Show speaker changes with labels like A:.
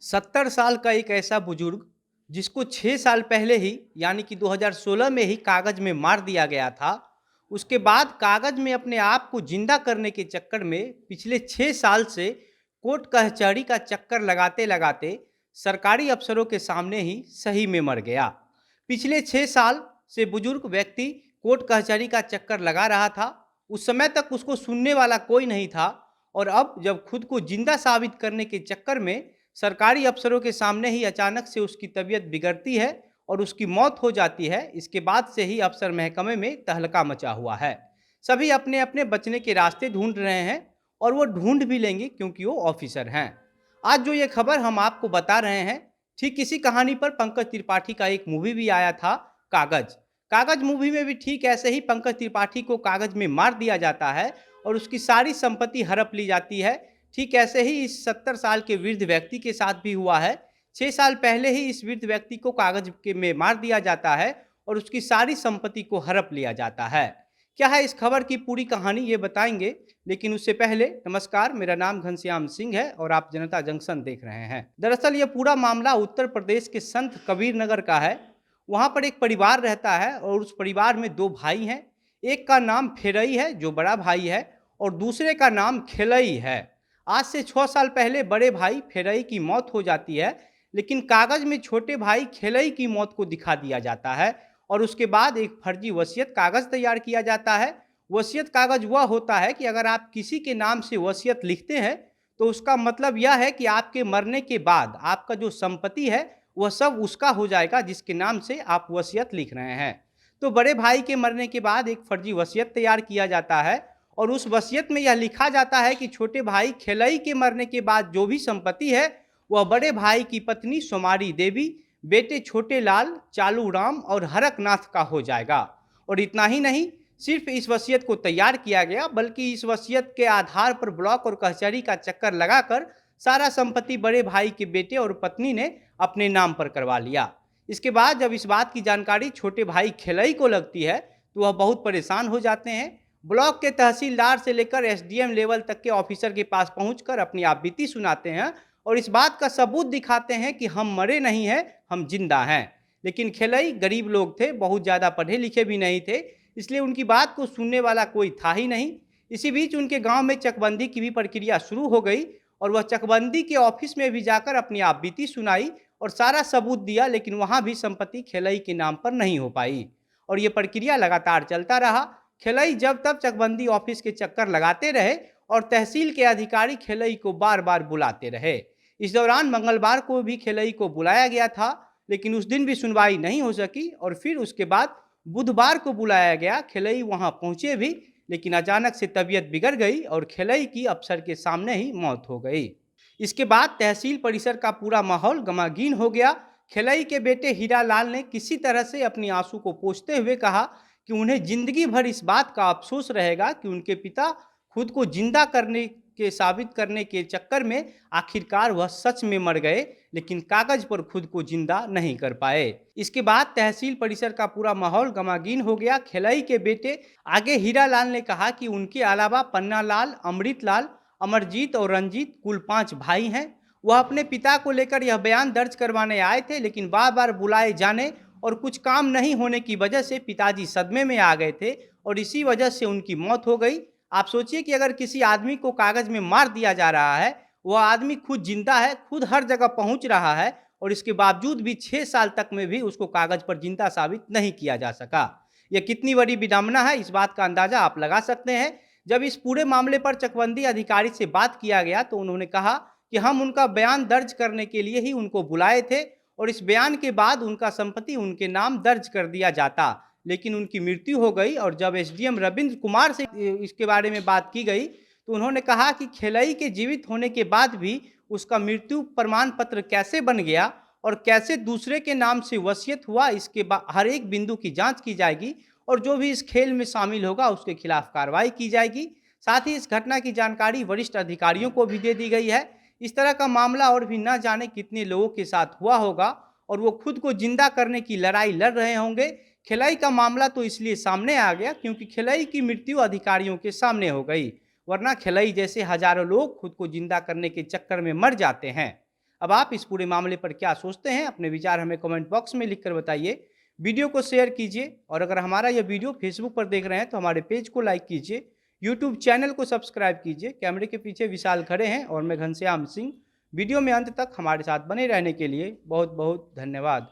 A: 70 साल का एक ऐसा बुजुर्ग जिसको 6 साल पहले ही यानी कि 2016 में ही कागज में मार दिया गया था। उसके बाद कागज में अपने आप को जिंदा करने के चक्कर में पिछले 6 साल से कोर्ट कचहरी का चक्कर लगाते लगाते सरकारी अफसरों के सामने ही सही में मर गया। पिछले 6 साल से बुजुर्ग व्यक्ति कोर्ट कचहरी का चक्कर लगा रहा था। उस समय तक उसको सुनने वाला कोई नहीं था और अब जब खुद को जिंदा साबित करने के चक्कर में सरकारी अफसरों के सामने ही अचानक से उसकी तबीयत बिगड़ती है और उसकी मौत हो जाती है। इसके बाद से ही अफसर महकमे में तहलका मचा हुआ है। सभी अपने अपने बचने के रास्ते ढूंढ रहे हैं और वो ढूंढ भी लेंगे क्योंकि वो ऑफिसर हैं। आज जो ये खबर हम आपको बता रहे हैं, ठीक इसी कहानी पर पंकज त्रिपाठी का एक मूवी भी आया था, कागज। कागज मूवी में भी ठीक ऐसे ही पंकज त्रिपाठी को कागज में मार दिया जाता है और उसकी सारी संपत्ति हड़प ली जाती है। ठीक ऐसे ही इस 70 साल के वृद्ध व्यक्ति के साथ भी हुआ है। 6 साल पहले ही इस वृद्ध व्यक्ति को कागज के में मार दिया जाता है और उसकी सारी संपत्ति को हड़प लिया जाता है। क्या है इस खबर की पूरी कहानी, ये बताएंगे, लेकिन उससे पहले नमस्कार, मेरा नाम घनश्याम सिंह है और आप जनता जंक्शन देख रहे हैं। दरअसल ये पूरा मामला उत्तर प्रदेश के संत कबीर नगर का है। वहाँ पर एक परिवार रहता है और उस परिवार में दो भाई हैं। एक का नाम फेरई है जो बड़ा भाई है और दूसरे का नाम खेलई है। आज से 6 साल पहले बड़े भाई फेरई की मौत हो जाती है, लेकिन कागज में छोटे भाई खेलई की मौत को दिखा दिया जाता है और उसके बाद एक फर्जी वसीयत कागज तैयार किया जाता है। वसीयत कागज वह होता है कि अगर आप किसी के नाम से वसीयत लिखते हैं तो उसका मतलब यह है कि आपके मरने के बाद आपका जो संपत्ति है वह सब उसका हो जाएगा जिसके नाम से आप वसीयत लिख रहे हैं। तो बड़े भाई के मरने के बाद एक फर्जी वसीयत तैयार किया जाता है और उस वसीयत में यह लिखा जाता है कि छोटे भाई खेलई के मरने के बाद जो भी संपत्ति है वह बड़े भाई की पत्नी सोमारी देवी, बेटे छोटे लाल, चालू राम और हरकनाथ का हो जाएगा। और इतना ही नहीं, सिर्फ इस वसीयत को तैयार किया गया बल्कि इस वसीयत के आधार पर ब्लॉक और कचहरी का चक्कर लगाकर सारा संपत्ति बड़े भाई के बेटे और पत्नी ने अपने नाम पर करवा लिया। इसके बाद जब इस बात की जानकारी छोटे भाई खेलई को लगती है तो वह बहुत परेशान हो जाते हैं। ब्लॉक के तहसीलदार से लेकर एसडीएम लेवल तक के ऑफिसर के पास पहुंचकर अपनी आपबीती सुनाते हैं और इस बात का सबूत दिखाते हैं कि हम मरे नहीं हैं, हम जिंदा हैं। लेकिन खेलई गरीब लोग थे, बहुत ज़्यादा पढ़े लिखे भी नहीं थे, इसलिए उनकी बात को सुनने वाला कोई था ही नहीं। इसी बीच उनके गांव में चकबंदी की भी प्रक्रिया शुरू हो गई और वह चकबंदी के ऑफिस में भी जाकर अपनी आपबीती सुनाई और सारा सबूत दिया, लेकिन वहां भी संपत्ति खेलई के नाम पर नहीं हो पाई और ये प्रक्रिया लगातार चलता रहा। खेलई जब तब चकबंदी ऑफिस के चक्कर लगाते रहे और तहसील के अधिकारी खेलई को बार बार बुलाते रहे। इस दौरान मंगलवार को भी खेलई को बुलाया गया था, लेकिन उस दिन भी सुनवाई नहीं हो सकी और फिर उसके बाद बुधवार को बुलाया गया। खेलई वहां पहुंचे भी, लेकिन अचानक से तबीयत बिगड़ गई और खेलई की अफसर के सामने ही मौत हो गई। इसके बाद तहसील परिसर का पूरा माहौल गमागीन हो गया। खेलई के बेटे हीरा लाल ने किसी तरह से अपनी आंसू को पोंछते हुए कहा कि उन्हें जिंदगी भर इस बात का अफसोस रहेगा कि उनके पिता खुद को जिंदा करने के साबित करने के चक्कर में आखिरकार वह सच में मर गए, लेकिन कागज पर खुद को जिंदा नहीं कर पाए। इसके बाद तहसील परिसर का पूरा माहौल गमागीन हो गया। खेलई के बेटे आगे हीरा लाल ने कहा कि उनके अलावा पन्ना लाल, अमृत लाल, अमरजीत और रंजीत कुल 5 भाई हैं। वह अपने पिता को लेकर यह बयान दर्ज करवाने आए थे, लेकिन बार बार बुलाए जाने और कुछ काम नहीं होने की वजह से पिताजी सदमे में आ गए थे और इसी वजह से उनकी मौत हो गई। आप सोचिए कि अगर किसी आदमी को कागज में मार दिया जा रहा है, वह आदमी खुद जिंदा है, खुद हर जगह पहुंच रहा है और इसके बावजूद भी 6 साल तक में भी उसको कागज पर जिंदा साबित नहीं किया जा सका। यह कितनी बड़ी विडंबना है, इस बात का अंदाजा आप लगा सकते हैं। जब इस पूरे मामले पर चकबंदी अधिकारी से बात किया गया तो उन्होंने कहा कि हम उनका बयान दर्ज करने के लिए ही उनको बुलाए थे और इस बयान के बाद उनका संपत्ति उनके नाम दर्ज कर दिया जाता, लेकिन उनकी मृत्यु हो गई। और जब एसडीएम रविंद्र कुमार से इसके बारे में बात की गई तो उन्होंने कहा कि खेलई के जीवित होने के बाद भी उसका मृत्यु प्रमाण पत्र कैसे बन गया और कैसे दूसरे के नाम से वसीयत हुआ, इसके हर एक बिंदु की जांच की जाएगी और जो भी इस खेल में शामिल होगा उसके खिलाफ कार्रवाई की जाएगी। साथ ही इस घटना की जानकारी वरिष्ठ अधिकारियों को भी दे दी गई है। इस तरह का मामला और भी न जाने कितने लोगों के साथ हुआ होगा और वो खुद को जिंदा करने की लड़ाई लड़ रहे होंगे। खेलई का मामला तो इसलिए सामने आ गया क्योंकि खेलई की मृत्यु अधिकारियों के सामने हो गई, वरना खेलई जैसे हजारों लोग खुद को जिंदा करने के चक्कर में मर जाते हैं। अब आप इस पूरे मामले पर क्या सोचते हैं? अपने विचार हमें कमेंट बॉक्स में लिखकर बताइए। वीडियो को शेयर कीजिए और अगर हमारा यह वीडियो फेसबुक पर देख रहे हैं तो हमारे पेज को लाइक कीजिए। यूट्यूब चैनल को सब्सक्राइब कीजिए। कैमरे के पीछे विशाल खड़े हैं और मैं घनश्याम सिंह। वीडियो में अंत तक हमारे साथ बने रहने के लिए बहुत बहुत धन्यवाद।